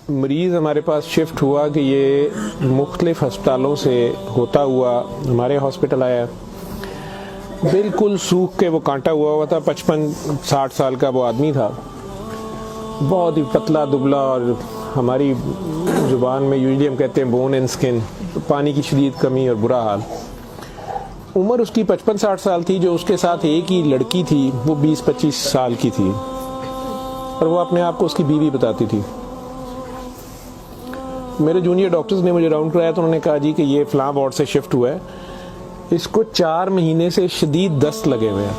مریض ہمارے پاس شفٹ ہوا کہ یہ مختلف ہسپتالوں سے ہوتا ہوا ہمارے ہاسپٹل آیا. بالکل سوکھ کے وہ کانٹا ہوا تھا. 55-60 سال کا وہ آدمی تھا, بہت ہی پتلا دبلا, اور ہماری زبان میں یوزلی ہم کہتے ہیں بون اینڈ سکن, پانی کی شدید کمی اور برا حال. عمر اس کی 55-60 سال تھی. جو اس کے ساتھ ایک ہی لڑکی تھی وہ 20-25 سال کی تھی, اور وہ اپنے آپ کو اس کی بیوی بتاتی تھی. میرے جونیئر ڈاکٹرز نے مجھے راؤنڈ کرایا تو انہوں نے کہا جی کہ یہ فلاں وارڈ سے شفٹ ہوا ہے, اس کو 4 مہینے سے شدید دست لگے ہوئے ہیں,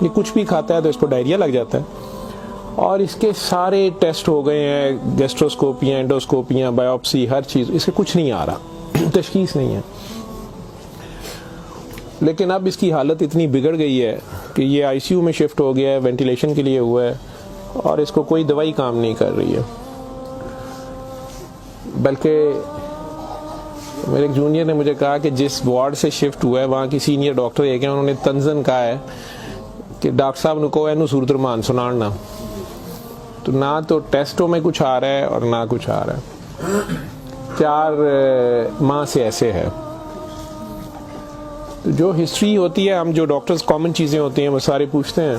یہ کچھ بھی کھاتا ہے تو اس کو ڈائریا لگ جاتا ہے, اور اس کے سارے ٹیسٹ ہو گئے ہیں, گیسٹروسکوپیاں, انڈوسکوپیاں, بایوپسی, ہر چیز, اس کے کچھ نہیں آ رہا, تشخیص نہیں ہے. لیکن اب اس کی حالت اتنی بگڑ گئی ہے کہ یہ آئی سی یو میں شفٹ ہو گیا ہے, وینٹیلیشن کے لیے ہوا ہے, اور اس کو کوئی دوائی کام نہیں کر رہی ہے. بلکہ میرے ایک جونیئر نے مجھے کہا کہ جس وارڈ سے شفٹ ہوا ہے وہاں کی سینئر ڈاکٹر ایک ہیں, انہوں نے تنزن کہا ہے کہ ڈاکٹر صاحب نے کہو اینو صورت رمان سنانا, تو نہ تو ٹیسٹوں میں کچھ آ رہا ہے اور نہ کچھ آ رہا ہے. 4 ماہ سے ایسے ہے. تو جو ہسٹری ہوتی ہے, ہم جو ڈاکٹرز کامن چیزیں ہوتی ہیں وہ سارے پوچھتے ہیں.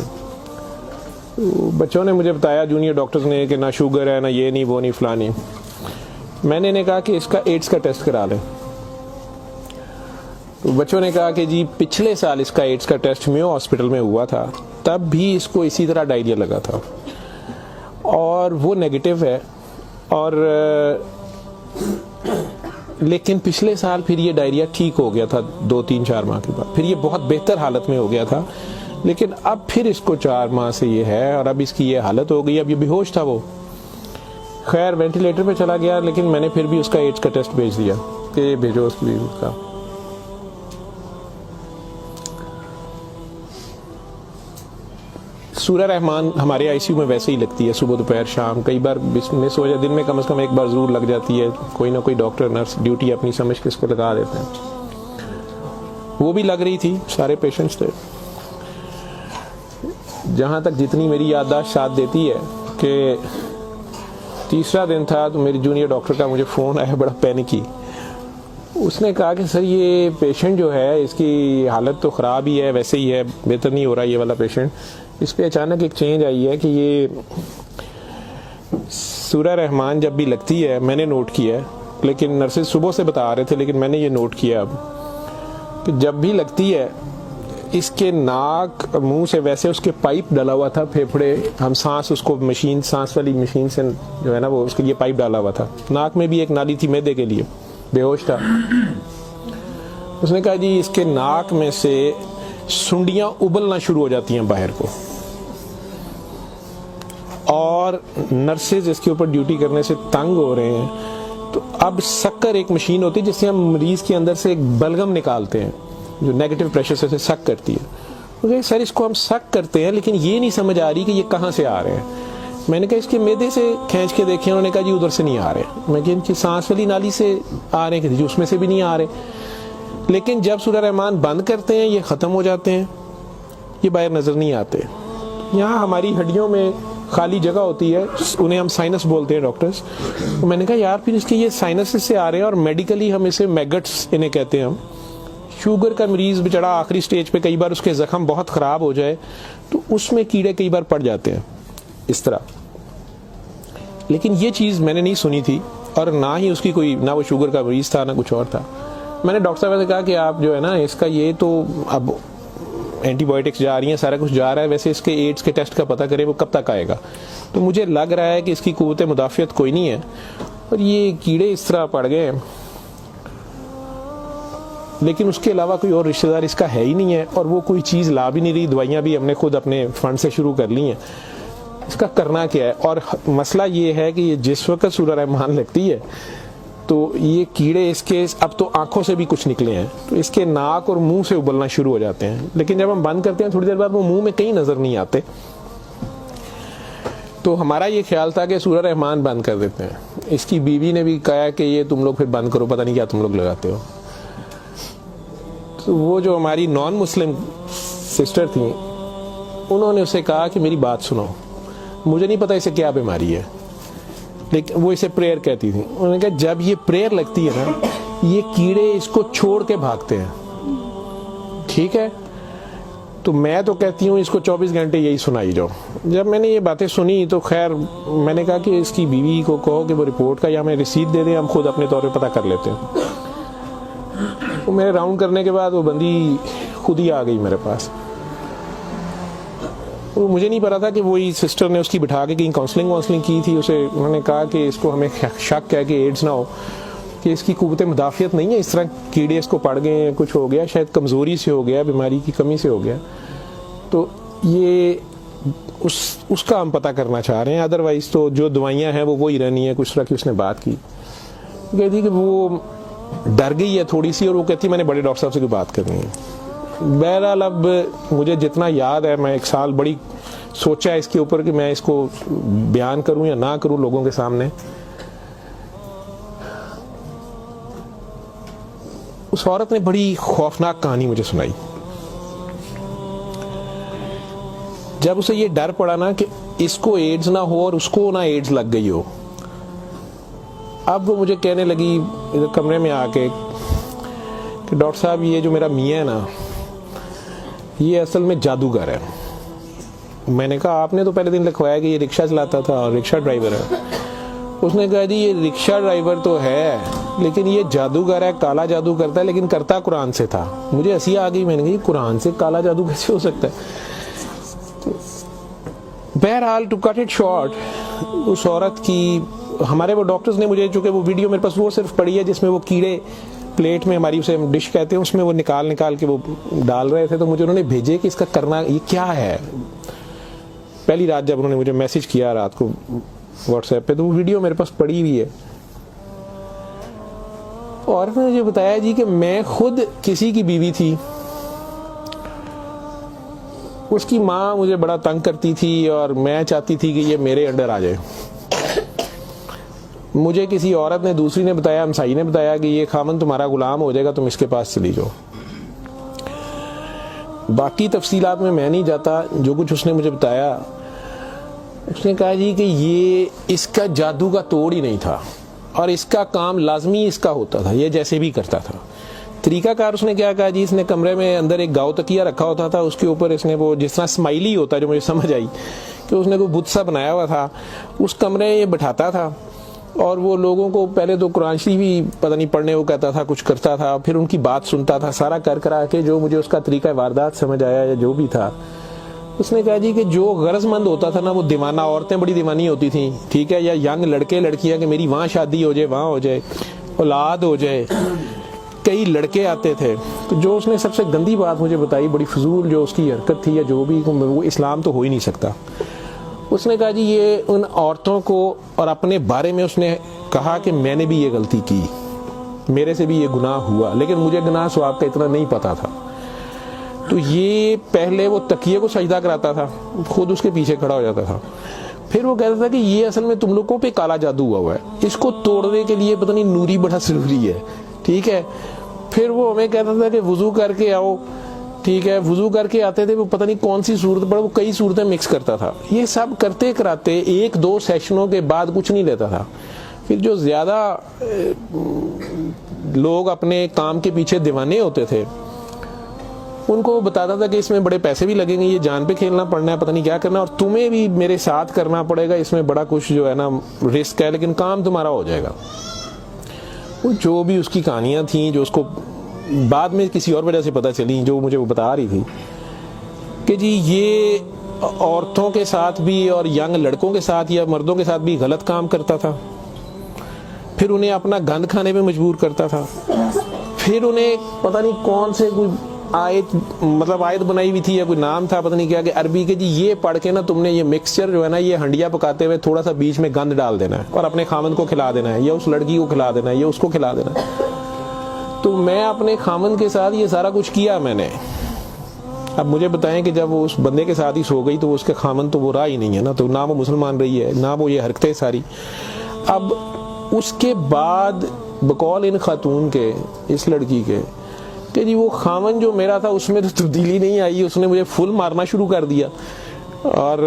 تو بچوں نے مجھے بتایا, جونیئر ڈاکٹرز نے, کہ نہ شوگر ہے, نہ یہ نہیں, وہ نہیں, فلانی. میں نے کہا کہ اس کا ایڈز کا ٹیسٹ کرا لیں. تو بچوں نے کہا کہ جی پچھلے سال اس کا ایڈز کا ٹیسٹ میو ہاسپٹل میں ہوا تھا, تب بھی اس کو اسی طرح ڈائریا لگا تھا, اور وہ نیگیٹو ہے, اور لیکن پچھلے سال پھر یہ ڈائریا ٹھیک ہو گیا تھا 2-3-4 ماہ کے بعد, پھر یہ بہت بہتر حالت میں ہو گیا تھا, لیکن اب پھر اس کو 4 ماہ سے یہ ہے, اور اب اس کی یہ حالت ہو گئی. اب یہ بے ہوش تھا, وہ خیر وینٹیلیٹر پہ چلا گیا, لیکن میں نے پھر بھی اس کا ایڈز کا ٹیسٹ بھیج دیا کہ بھیجو اس کا. سورہ رحمان ہمارے آئی سی یو میں ویسے ہی لگتی ہے, صبح دوپہر شام, کئی بار مس ہو جائے, دن میں کم از کم ایک بار ضرور لگ جاتی ہے. کوئی نہ کوئی ڈاکٹر نرس ڈیوٹی اپنی سمجھ کے اس کو لگا دیتے ہیں. وہ بھی لگ رہی تھی, سارے پیشنٹس تھے. جہاں تک جتنی میری یادداشت ساتھ دیتی ہے کہ تیسرا دن تھا تو میری جونیئر ڈاکٹر کا مجھے فون آیا, بڑا پینکی. اس نے کہا کہ سر یہ پیشنٹ جو ہے اس کی حالت تو خراب ہی ہے, ویسے ہی ہے, بہتر نہیں ہو رہا یہ والا پیشنٹ, اس پہ اچانک ایک چینج آئی ہے کہ یہ سورہ رحمان جب بھی لگتی ہے, میں نے نوٹ کیا ہے, لیکن نرسز صبح سے بتا رہے تھے, لیکن میں نے یہ نوٹ کیا اب کہ جب بھی لگتی ہے اس کے ناک منہ سے, ویسے اس کے پائپ ڈالا ہوا تھا, پھیپھڑے, ہم سانس اس کو مشین, سانس والی مشین سے جو ہے نا وہ اس کے لیے پائپ ڈالا ہوا تھا, ناک میں بھی ایک نالی تھی معدے کے لیے, بے ہوش تھا. اس نے کہا جی اس کے ناک میں سے سنڈیاں ابلنا شروع ہو جاتی ہیں باہر کو, اور نرسز اس کے اوپر ڈیوٹی کرنے سے تنگ ہو رہے ہیں. تو اب سکر ایک مشین ہوتی ہے جس سے ہم مریض کے اندر سے ایک بلغم نکالتے ہیں جو نیگیٹو پریشر سے سک کرتی ہے. سر اس کو ہم سک کرتے ہیں, لیکن یہ نہیں سمجھ آ رہی کہ یہ کہاں سے آ رہے ہیں. میں نے کہا اس کے معدے سے کھینچ کے دیکھیں, انہوں نے کہا جی ادھر سے نہیں آ رہے. میں کہ ان کی سانس والی نالی سے آ رہے ہیں, کہ اس میں سے بھی نہیں آ رہے. لیکن جب سورہ رحمان بند کرتے ہیں یہ ختم ہو جاتے ہیں, یہ باہر نظر نہیں آتے. یہاں ہماری ہڈیوں میں خالی جگہ ہوتی ہے, انہیں ہم سائنس بولتے ہیں ڈاکٹرز. میں نے کہا یار پھر اس کے یہ سائنس سے آ رہے ہیں, اور میڈیکلی ہم اسے میگٹس انہیں کہتے ہیں. ہم شوگر کا مریض بچڑا آخری سٹیج پہ, کئی بار اس کے زخم بہت خراب ہو جائے تو اس میں کیڑے کئی بار پڑ جاتے ہیں اس طرح. لیکن یہ چیز میں نے نہیں سنی تھی, اور نہ ہی اس کی کوئی, نہ وہ شوگر کا مریض تھا نہ کچھ اور تھا. میں نے ڈاکٹر صاحب سے کہا کہ آپ جو ہے نا اس کا یہ تو اب اینٹی بایوٹکس جا رہی ہیں, سارا کچھ جا رہا ہے, ویسے اس کے ایڈز کے ٹیسٹ کا پتہ کریں وہ کب تک آئے گا. تو مجھے لگ رہا ہے کہ اس کی قوت مدافعت کوئی نہیں ہے, اور یہ کیڑے اس طرح پڑ گئے, لیکن اس کے علاوہ کوئی اور رشتہ دار اس کا ہے ہی نہیں ہے, اور وہ کوئی چیز لا بھی نہیں رہی. دوائیاں بھی ہم نے خود اپنے فنڈ سے شروع کر لی ہیں. اس کا کرنا کیا ہے؟ اور مسئلہ یہ ہے کہ یہ جس وقت سورہ رحمان لگتی ہے تو یہ کیڑے اس کے اب تو آنکھوں سے بھی کچھ نکلے ہیں, تو اس کے ناک اور منہ سے ابلنا شروع ہو جاتے ہیں. لیکن جب ہم بند کرتے ہیں تھوڑی دیر بعد وہ منہ میں کہیں نظر نہیں آتے. تو ہمارا یہ خیال تھا کہ سورہ رحمان بند کر دیتے ہیں. اس کی بیوی نے بھی کہا کہ یہ تم لوگ پھر بند کرو, پتہ نہیں کیا تم لوگ لگاتے ہو. تو وہ جو ہماری نان مسلم سسٹر تھیں, انہوں نے اسے کہا کہ میری بات سنو, مجھے نہیں پتا اسے کیا بیماری ہے, لیکن وہ اسے پریئر کہتی تھی. انہوں نے کہا جب یہ پریئر لگتی ہے نا یہ کیڑے اس کو چھوڑ کے بھاگتے ہیں, ٹھیک ہے. تو میں تو کہتی ہوں اس کو 24 گھنٹے یہی سنائی جاؤ. جب میں نے یہ باتیں سنی تو خیر میں نے کہا کہ اس کی بیوی کو کہو کہ وہ رپورٹ کا یا ہمیں رسید دے دیں, ہم خود اپنے طور پہ پتہ کر لیتے ہیں. تو میرے راؤنڈ کرنے کے بعد وہ بندی خود ہی آ گئی میرے پاس. مجھے نہیں پتا تھا کہ وہی سسٹر نے اس کی بٹھا کے کہیں کاؤنسلنگ کی تھی. اسے انہوں نے کہا کہ اس کو ہمیں شک ہے کہ ایڈز نہ ہو, کہ اس کی قوت مدافعت نہیں ہے, اس طرح کیڑے اس کو پڑ گئے ہیں, کچھ ہو گیا, شاید کمزوری سے ہو گیا, بیماری کی کمی سے ہو گیا. تو یہ اس کا ہم پتہ کرنا چاہ رہے ہیں. ادروائز تو جو دوائیاں ہیں وہ وہی رہنی ہے. کچھ طرح کی اس نے بات کی, کہتی کہ وہ ڈر گئی ہے تھوڑی سی, اور وہ کہتی میں نے بڑے ڈاکٹر صاحب سے کوئی بات کرنی ہے. بہرحال اب مجھے جتنا یاد ہے, میں 1 سال بڑی سوچا ہے اس کے اوپر کہ میں اس کو بیان کروں یا نہ کروں لوگوں کے سامنے. اس عورت نے بڑی خوفناک کہانی مجھے سنائی. جب اسے یہ ڈر پڑا نا کہ اس کو ایڈز نہ ہو اور اس کو نہ ایڈز لگ گئی ہو, اب وہ مجھے کہنے لگی ادھر کمرے میں آ کے کہ ڈاکٹر صاحب یہ جو میرا میاں ہے نا یہ اصل میں جادوگر ہے. میں نے کہا آپ نے تو پہلے دن لکھوایا کہ یہ رکشہ چلاتا تھا اور رکشہ ڈرائیور ہے. اس نے کہا جی یہ رکشہ ڈرائیور تو ہے لیکن یہ جادوگر ہے, کالا جادو کرتا ہے, لیکن کرتا قرآن سے تھا. مجھے ہنسی آ گئی, میں نے کہا یہ قرآن سے کالا جادو کیسے ہو سکتا ہے. بہرحال ٹو کٹ اٹ شارٹ, اس عورت کی ہمارے وہ ڈاکٹرز نے مجھے, چونکہ وہ ویڈیو میرے پاس وہ صرف پڑی ہے جس میں وہ کیڑے پلیٹ میں ہماری اسے ڈش کہتے ہیں اس میں وہ نکال کے وہ ڈال رہے تھے, تو مجھے انہوں نے بھیجے کہ اس کا کرنا یہ کیا ہے. پہلی رات جب انہوں نے مجھے میسج کیا رات کو واٹس ایپ پہ, تو وہ ویڈیو میرے پاس پڑی ہوئی ہے. اور نے مجھے بتایا جی کہ میں خود کسی کی بیوی تھی, اس کی ماں مجھے بڑا تنگ کرتی تھی اور میں چاہتی تھی کہ یہ میرے انڈر آ جائے. مجھے کسی عورت نے, دوسری نے بتایا, ہمسائی نے بتایا کہ یہ خامن تمہارا غلام ہو جائے گا, تم اس کے پاس چلی جاؤ. باقی تفصیلات میں نہیں جاتا. جو کچھ اس نے مجھے بتایا, اس نے کہا جی کہ یہ اس کا جادو کا توڑ ہی نہیں تھا اور اس کا کام لازمی اس کا ہوتا تھا, یہ جیسے بھی کرتا تھا. طریقہ کار اس نے کیا کہا جی, اس نے کمرے میں اندر ایک گاؤ تکیہ رکھا ہوتا تھا, اس کے اوپر اس نے وہ جس طرح اسمائلی ہوتا ہے, جو مجھے سمجھ آئی کہ اس نے کوئی بت سا بنایا ہوا تھا, اس کمرے یہ بٹھاتا تھا اور وہ لوگوں کو پہلے تو قرآن شریف بھی پتہ نہیں پڑھنے وہ کہتا تھا, کچھ کرتا تھا, پھر ان کی بات سنتا تھا, سارا کرا کے جو مجھے اس کا طریقہ واردات سمجھ آیا یا جو بھی تھا. اس نے کہا جی کہ جو غرض مند ہوتا تھا نا, وہ دیوانہ عورتیں بڑی دیوانی ہوتی تھیں, ٹھیک ہے, یا ینگ لڑکے لڑکیاں کہ میری وہاں شادی ہو جائے, وہاں ہو جائے, اولاد ہو جائے, کئی لڑکے آتے تھے. تو جو اس نے سب سے گندی بات مجھے بتائی, بڑی فضول جو اس کی حرکت تھی یا جو بھی, وہ اسلام تو ہو ہی نہیں سکتا. اس نے کہا جی یہ ان عورتوں کو اور اپنے بارے میں اس نے کہا کہ میں نے بھی یہ غلطی کی, میرے سے بھی یہ گناہ ہوا, لیکن مجھے گناہ ثواب کا اتنا نہیں پتا تھا. تو یہ پہلے وہ تکیے کو سجدہ کراتا تھا, خود اس کے پیچھے کھڑا ہو جاتا تھا, پھر وہ کہتا تھا کہ یہ اصل میں تم لوگوں پہ کالا جادو ہوا ہے, اس کو توڑنے کے لیے پتہ نہیں نوری بڑا ضروری ہے, ٹھیک ہے. پھر وہ ہمیں کہتا تھا کہ وضو کر کے آؤ, ٹھیک ہے, وضو کر کے آتے تھے, وہ پتہ نہیں کون سی صورت پر وہ کئی صورتیں مکس کرتا تھا. یہ سب کرتے کراتے 1-2 سیشنوں کے بعد کچھ نہیں لیتا تھا. پھر جو زیادہ لوگ اپنے کام کے پیچھے دیوانے ہوتے تھے, ان کو بتاتا تھا کہ اس میں بڑے پیسے بھی لگیں گے, یہ جان پہ کھیلنا پڑنا ہے, پتہ نہیں کیا کرنا, اور تمہیں بھی میرے ساتھ کرنا پڑے گا, اس میں بڑا کچھ جو ہے نا رسک ہے, لیکن کام تمہارا ہو جائے گا. وہ جو بھی اس کی کہانیاں تھیں, جو اس کو بعد میں کسی اور وجہ سے پتہ چلی, جو مجھے وہ بتا رہی تھی کہ جی یہ عورتوں کے ساتھ بھی اور ینگ لڑکوں کے ساتھ یا مردوں کے ساتھ بھی غلط کام کرتا تھا, پھر انہیں اپنا گند کھانے پہ مجبور کرتا تھا, پھر انہیں پتہ نہیں کون سے کوئی آیت بنائی ہوئی تھی یا کوئی نام تھا, پتہ نہیں کیا, کہ عربی کے جی یہ پڑھ کے نا تم نے یہ مکسچر جو ہے نا, یہ ہنڈیا پکاتے ہوئے تھوڑا سا بیچ میں گند ڈال دینا ہے اور اپنے خامن کو کھلا دینا ہے, یا اس لڑکی کو کھلا دینا ہے, یا اس کو کھلا دینا ہے. تو میں اپنے خامن کے ساتھ یہ سارا کچھ کیا میں نے. اب مجھے بتائیں کہ جب وہ اس بندے کے ساتھ ہی سو گئی تو اس کے خامن تو وہ رہا ہی نہیں ہے نا, تو نہ وہ مسلمان رہی ہے, نہ وہ یہ حرکتیں ساری. اب اس کے بعد بقول ان خاتون کے, اس لڑکی کے, کہ جی وہ خامن جو میرا تھا اس میں تو تبدیلی نہیں آئی, اس نے مجھے فل مارنا شروع کر دیا, اور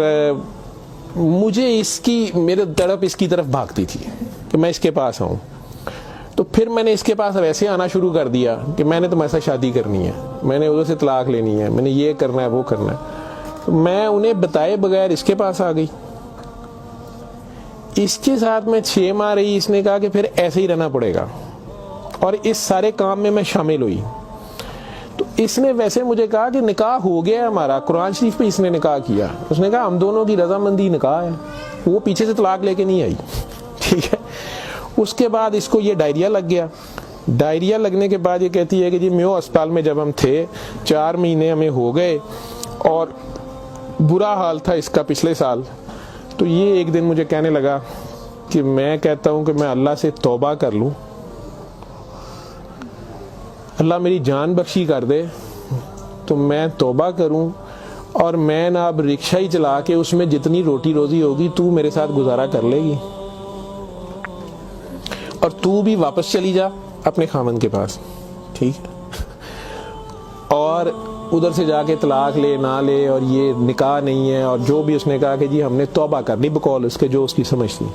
مجھے اس کی میرے تڑپ اس کی طرف بھاگتی تھی کہ میں اس کے پاس آؤں. تو پھر میں نے اس کے پاس ویسے آنا شروع کر دیا کہ میں نے تمہارے ساتھ شادی کرنی ہے, میں نے ادھر سے طلاق لینی ہے, میں نے یہ کرنا ہے وہ کرنا ہے. تو میں انہیں بتائے بغیر اس کے پاس آ گئی. اس کے ساتھ میں 6 ماہ رہی. اس نے کہا کہ پھر ایسے ہی رہنا پڑے گا, اور اس سارے کام میں شامل ہوئی. تو اس نے ویسے مجھے کہا کہ نکاح ہو گیا ہے ہمارا, قرآن شریف پہ اس نے نکاح کیا. اس نے کہا ہم دونوں کی رضامندی نکاح ہے, وہ پیچھے سے طلاق لے کے نہیں آئی. ٹھیک ہے. اس کے بعد اس کو یہ ڈائریا لگ گیا. ڈائریا لگنے کے بعد یہ کہتی ہے کہ جی میو اسپتال میں جب ہم تھے 4 مہینے ہمیں ہو گئے, اور برا حال تھا اس کا پچھلے سال. تو یہ ایک دن مجھے کہنے لگا کہ میں کہتا ہوں کہ میں اللہ سے توبہ کر لوں, اللہ میری جان بخشی کر دے, تو میں توبہ کروں اور میں نا اب رکشہ ہی چلا کے اس میں جتنی روٹی روزی ہوگی تو میرے ساتھ گزارا کر لے گی, اور تو بھی واپس چلی جا اپنے خامن کے پاس. ٹھیک ہے. اور ادھر سے جا کے طلاق لے نہ لے, اور یہ نکاح نہیں ہے, اور جو بھی اس نے کہا کہ جی ہم نے توبہ کرنی بقول اس کے جو اس کی سمجھ تھی.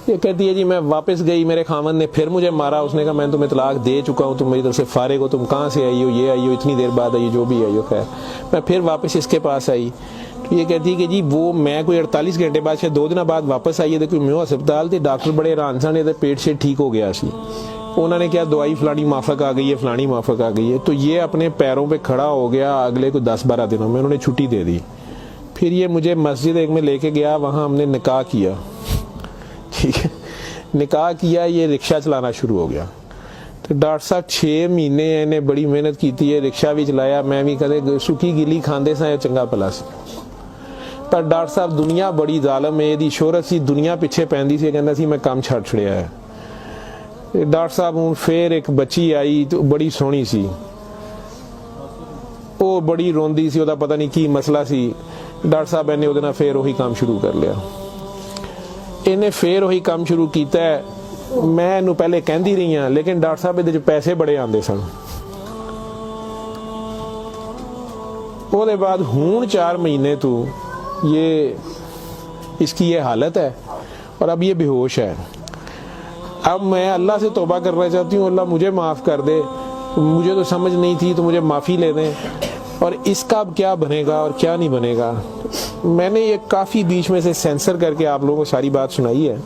یہ کہتی ہے جی میں واپس گئی, میرے خامن نے پھر مجھے مارا. اس نے کہا میں تمہیں طلاق دے چکا ہوں, تم میری طرف سے فارغ ہو, تم کہاں سے آئی ہو, یہ آئی ہو, اتنی دیر بعد آئی ہو, جو بھی آئی ہو. خیر میں پھر واپس اس کے پاس آئی. تو یہ کہتی ہے کہ جی وہ میں کوئی 48 گھنٹے بعد شاید 2 دن بعد واپس آئی ہے. دیکھو میو ہسپتال تھے, ڈاکٹر بڑے حیران سن, پیٹ سے ٹھیک ہو گیا سی. انہوں نے کیا دوائی فلانی مافک آ گئی ہے, فلانی مافک آ گئی ہے. تو یہ اپنے پیروں پہ کھڑا ہو گیا. اگلے کوئی 10-12 دنوں میں انہوں نے چھٹی دے دی. پھر یہ مجھے مسجد ایک میں لے کے گیا, وہاں ہم نے نکاح کیا. ٹھیک ہے. نکاح کیا, یہ رکشہ چلانا شروع ہو گیا. تو ڈاکٹر صاحب 6 مہینے انہیں بڑی محنت کی تھی, رکشہ بھی چلایا, میں بھی کدے سکی گلی کھاندے سا چنگا پلا سی. پر ڈاکٹر صاحب دنیا بڑی ظالم ہے, دی شہرت سی دنیا پیچھے پیندی سی, کہندا سی میں کام چھڑ چھڑیا ہے. ڈاکٹر صاحب ہوں پھر ایک بچی آئی تو بڑی سونی سی, وہ بڑی روندی سی, وہ پتہ نہیں کی مسئلہ سی. ڈاکٹر صاحب نے وہ پھر وہی کام شروع کر لیا. انہیں پھر وہی کام شروع کیتا ہے. میں انہوں پہلے کہندی رہی ہوں, لیکن ڈاکٹر صاحب یہ پیسے بڑے آندے سن. وہ دے بعد ہون 4 مہینے تو یہ اس کی یہ حالت ہے, اور اب یہ بے ہوش ہے. اب میں اللہ سے توبہ کرنا چاہتی ہوں, اللہ مجھے معاف کر دے, مجھے تو سمجھ نہیں تھی, تو مجھے معافی لے دیں. اور اس کا اب کیا بنے گا اور کیا نہیں بنے گا. میں نے یہ کافی بیچ میں سے سینسر کر کے آپ لوگوں کو ساری بات سنائی ہے.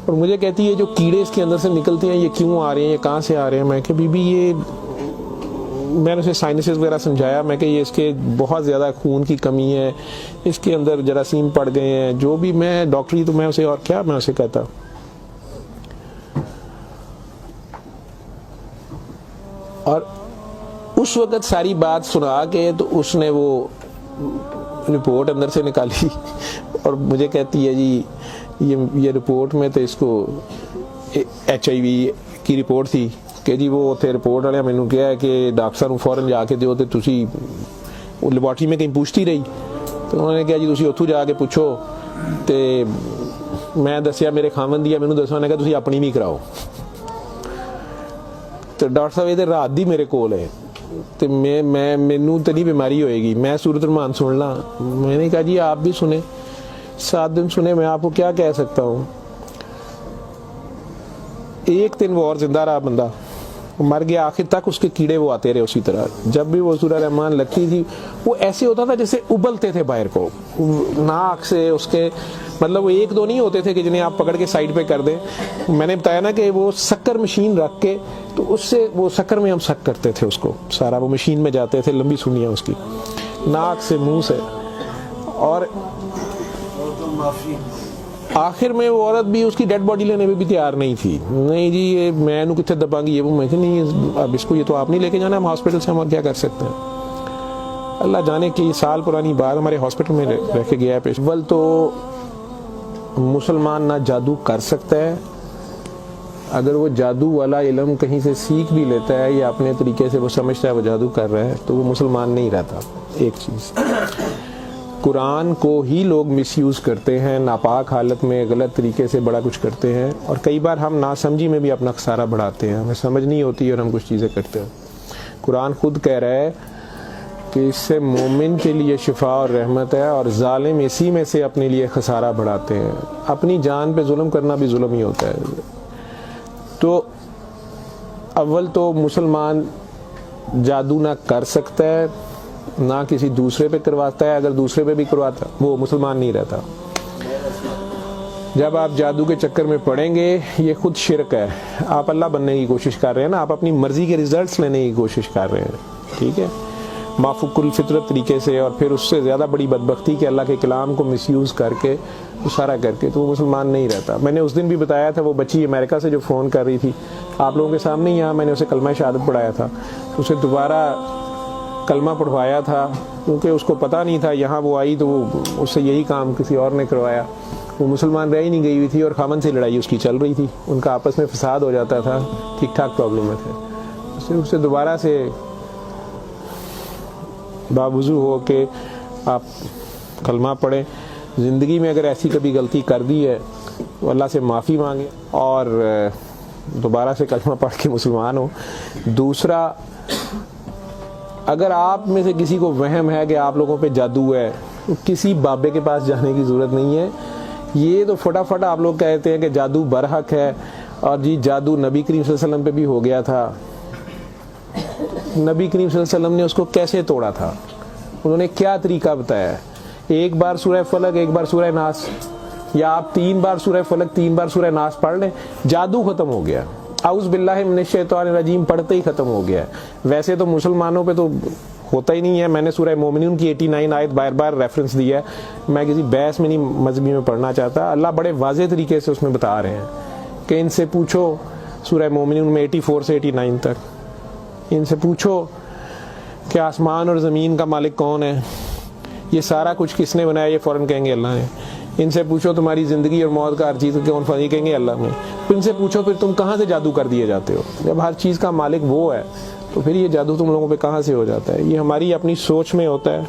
اور مجھے کہتی ہے جو کیڑے اس کے اندر سے نکلتے ہیں یہ کیوں آ رہے ہیں, یہ کہاں سے آ رہے ہیں. میں کہ بی بی یہ میں نے اسے سائنسز وغیرہ سمجھایا. میں کہ یہ اس کے بہت زیادہ خون کی کمی ہے, اس کے اندر جراثیم پڑ گئے ہیں, جو بھی. میں ڈاکٹری تو میں اسے اور کیا میں اسے کہتا. اور اس وقت ساری بات سنا کے تو اس نے وہ رپورٹ اندر سے نکالی, اور مجھے کہتی ہے جی یہ رپورٹ میں تو اس کو HIV کی رپورٹ تھی کہ جی وہ اتنے رپورٹ والے مینوں کہا ہے کہ ڈاکٹر صاحب فوراً جا کے دیو, تو تسی وہ لیبارٹری میں کہیں پوچھتی رہی. تو انہوں نے کہا جی تسی اتھوں جا کے پوچھو. تو میں دسیا میرے خامن دی, مینوں دسو, نے کہا تسی اپنی بھی کراؤ. تو ڈاکٹر صاحب یہ رات دی میرے کول ہے, تو مینوں تو نہیں بیماری ہوئے گی, میں سورۃ الرحمان سن لا. میں نے کہا جی آپ بھی سنیں, 7 دن سنے, میں آپ کو کیا کہہ سکتا ہوں. 1 دن وہ اور زندہ رہا, بندہ مر گیا. آخر تک اس کے کیڑے وہ آتے رہے اسی طرح. جب بھی وہ سورہ رحمان لگتی تھی وہ ایسے ہوتا تھا جیسے ابلتے تھے باہر کو, ناک سے اس کے, مطلب وہ 1-2 نہیں ہوتے تھے کہ جنہیں آپ پکڑ کے سائڈ پہ کر دیں. میں نے بتایا نا کہ وہ سکر مشین رکھ کے, تو اس سے وہ سکر میں ہم سک کرتے تھے اس کو سارا, وہ مشین میں جاتے تھے, لمبی سنیاں اس کی, ناک سے منہ سے. اور آخر میں وہ عورت بھی اس کی ڈیڈ باڈی لینے میں بھی تیار نہیں تھی. نہیں جی یہ میں انہوں کتنے دباں گی, یہ وہ. میں کہ نہیں اب اس کو یہ تو آپ نہیں لے کے جانا, ہم ہاسپٹل سے ہم اور کیا کر سکتے ہیں. اللہ جانے کی سال پرانی بات ہمارے ہاسپٹل میں رہ کے گیا ہے پیش. اول تو مسلمان نہ جادو کر سکتا ہے, اگر وہ جادو والا علم کہیں سے سیکھ بھی لیتا ہے یا اپنے طریقے سے وہ سمجھتا ہے وہ جادو کر رہا ہے, تو وہ مسلمان نہیں رہتا. ایک چیز, قرآن کو ہی لوگ مس یوز کرتے ہیں, ناپاک حالت میں غلط طریقے سے بڑا کچھ کرتے ہیں, اور کئی بار ہم ناسمجھی میں بھی اپنا خسارہ بڑھاتے ہیں, ہمیں سمجھ نہیں ہوتی اور ہم کچھ چیزیں کرتے ہیں. قرآن خود کہہ رہا ہے کہ اس سے مومن کے لیے شفا اور رحمت ہے، اور ظالم اسی میں سے اپنے لیے خسارہ بڑھاتے ہیں۔ اپنی جان پہ ظلم کرنا بھی ظلم ہی ہوتا ہے۔ تو اول تو مسلمان جادو نہ کر سکتا ہے، نہ کسی دوسرے پہ کرواتا ہے، اگر دوسرے پہ بھی کرواتا وہ مسلمان نہیں رہتا۔ جب آپ جادو کے چکر میں پڑیں گے یہ خود شرک ہے، آپ اللہ بننے کی کوشش کر رہے ہیں نا، آپ اپنی مرضی کے ریزلٹس لینے کی کوشش کر رہے ہیں، ٹھیک ہے، مافوق الفطرت طریقے سے، اور پھر اس سے زیادہ بڑی بدبختی کہ اللہ کے کلام کو مس یوز کر کے سارا کر کے، تو وہ مسلمان نہیں رہتا۔ میں نے اس دن بھی بتایا تھا، وہ بچی امریکہ سے جو فون کر رہی تھی آپ لوگوں کے سامنے، یہاں میں نے اسے کلمہ شہادت پڑھایا تھا، اسے دوبارہ کلمہ پڑھوایا تھا کیونکہ اس کو پتہ نہیں تھا، یہاں وہ آئی تو وہ اس سے یہی کام کسی اور نے کروایا، وہ مسلمان رہ ہی نہیں گئی ہوئی تھی، اور خامن سے لڑائی اس کی چل رہی تھی، ان کا آپس میں فساد ہو جاتا تھا، ٹھیک ٹھاک پرابلم میں تھے، اس سے دوبارہ سے باوضو ہو کے آپ کلمہ پڑھیں، زندگی میں اگر ایسی کبھی غلطی کر دی ہے تو اللہ سے معافی مانگیں اور دوبارہ سے کلمہ پڑھ کے مسلمان ہو۔ دوسرا، اگر آپ میں سے کسی کو وہم ہے کہ آپ لوگوں پہ جادو ہے تو کسی بابے کے پاس جانے کی ضرورت نہیں ہے۔ یہ تو فٹافٹ آپ لوگ کہتے ہیں کہ جادو برحق ہے، اور جی جادو نبی کریم صلی اللہ علیہ وسلم پہ بھی ہو گیا تھا۔ نبی کریم صلی اللہ علیہ وسلم نے اس کو کیسے توڑا تھا، انہوں نے کیا طریقہ بتایا ہے؟ ایک بار سورہ فلق، ایک بار سورہ ناس، یا آپ 3 بار سورہ فلق 3 بار سورہ ناس پڑھ لیں، جادو ختم ہو گیا۔ اعوذ باللہ من الشیطان الرجیم پڑھتے ہی ختم ہو گیا ہے۔ ویسے تو مسلمانوں پہ تو ہوتا ہی نہیں ہے، میں نے سورہ مومنون کی 89 آیت بار بار ریفرنس دیا ہے، میں کسی بحث میں نہیں مذہبی میں پڑھنا چاہتا، اللہ بڑے واضح طریقے سے اس میں بتا رہے ہیں کہ ان سے پوچھو، سورہ مومنون میں 84 سے 89 تک، ان سے پوچھو کہ آسمان اور زمین کا مالک کون ہے، یہ سارا کچھ کس نے بنایا، یہ فوراً کہیں گے اللہ نے۔ ان سے پوچھو تمہاری زندگی اور موت کا ہر چیز کون فانی، کہیں گے اللہ نے۔ ان سے پوچھو پھر تم کہاں سے جادو کر دیے جاتے ہو، جب ہر چیز کا مالک وہ ہے تو پھر یہ جادو تم لوگوں پہ کہاں سے ہو جاتا ہے؟ یہ ہماری اپنی سوچ میں ہوتا ہے۔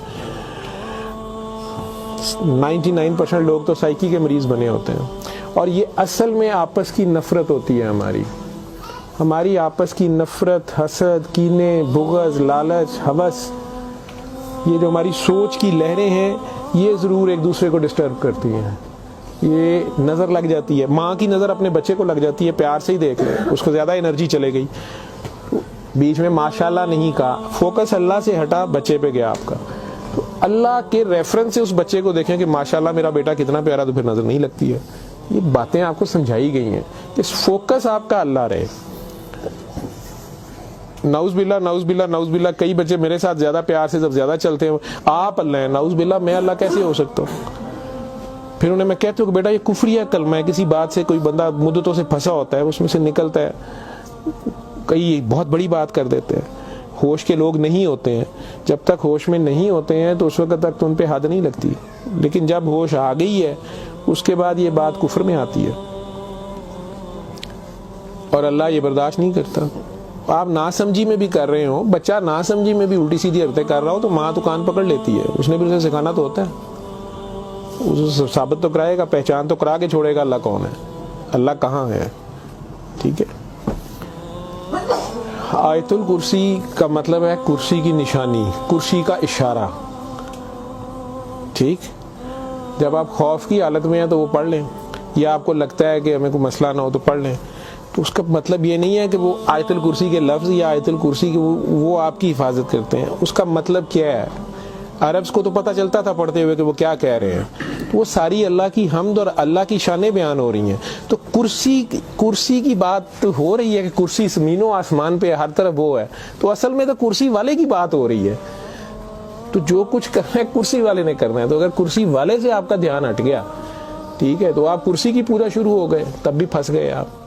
99% لوگ تو سائیکی کے مریض بنے ہوتے ہیں، اور یہ اصل میں آپس کی نفرت ہوتی ہے، ہماری آپس کی نفرت، حسد، کینے، بغض، لالچ، ہوس، یہ جو ہماری سوچ کی لہریں ہیں یہ ضرور ایک دوسرے کو ڈسٹرب کرتی ہیں۔ یہ نظر لگ جاتی ہے، ماں کی نظر اپنے بچے کو لگ جاتی ہے، پیار سے ہی دیکھ لیں، اس کو زیادہ انرجی چلے گئی، بیچ میں ماشاءاللہ نہیں کہا، فوکس اللہ سے ہٹا، بچے پہ گیا آپ کا، تو اللہ کے ریفرنس سے اس بچے کو دیکھیں کہ ماشاءاللہ میرا بیٹا کتنا پیارا، تو پھر نظر نہیں لگتی ہے۔ یہ باتیں آپ کو سمجھائی گئی ہیں، اس فوکس آپ کا اللہ رہے۔ نعوذ باللہ نعوذ باللہ نعوذ باللہ، کئی بچے میرے ساتھ زیادہ پیار سے جب زیادہ چلتے ہیں، آپ اللہ ہیں، نعوذ باللہ میں اللہ کیسے ہو سکتا ہوں؟ پھر انہیں میں کہتا ہوں کہ بیٹا یہ کفریہ کلمہ ہے، کسی بات سے کوئی بندہ مدتوں سے پھنسا ہوتا ہے، اس میں سے نکلتا ہے، کئی بہت بڑی بات کر دیتے ہیں۔ ہوش کے لوگ نہیں ہوتے ہیں، جب تک ہوش میں نہیں ہوتے ہیں تو اس وقت تک تو ان پہ حد نہیں لگتی، لیکن جب ہوش آ گئی ہے اس کے بعد یہ بات کفر میں آتی ہے، اور اللہ یہ برداشت نہیں کرتا۔ آپ ناسمجھی میں بھی کر رہے ہو، بچہ ناسمجھی میں بھی الٹی سیدھی حرکتیں کر رہا ہو تو ماں تو کان پکڑ لیتی ہے، اس نے بھی اسے سکھانا تو ہوتا ہے، اسے ثابت تو کرائے گا، پہچان تو کرا کے چھوڑے گا اللہ کون ہے، اللہ کہاں ہے، ٹھیک ہے۔ آیت الکرسی کا مطلب ہے کرسی کی نشانی، کرسی کا اشارہ، ٹھیک۔ جب آپ خوف کی حالت میں ہیں تو وہ پڑھ لیں، یا آپ کو لگتا ہے کہ ہمیں کوئی مسئلہ نہ ہو تو پڑھ لیں، تو اس کا مطلب یہ نہیں ہے کہ وہ آیت الکرسی کے لفظ یا آیت الکرسی کے وہ آپ کی حفاظت کرتے ہیں، اس کا مطلب کیا ہے؟ عربز کو تو پتہ چلتا تھا پڑھتے ہوئے کہ وہ کیا کہہ رہے ہیں، تو وہ ساری اللہ کی حمد اور اللہ کی شانیں بیان ہو رہی ہیں۔ تو کرسی کی بات ہو رہی ہے کہ کرسی زمین و آسمان پہ ہر طرف وہ ہے، تو اصل میں تو کرسی والے کی بات ہو رہی ہے، تو جو کچھ کرنا ہے کرسی والے نے کرنا ہے، تو اگر کرسی والے سے آپ کا دھیان ہٹ گیا، ٹھیک ہے، تو آپ کرسی کی پوجا شروع ہو گئے، تب بھی پھنس گئے آپ۔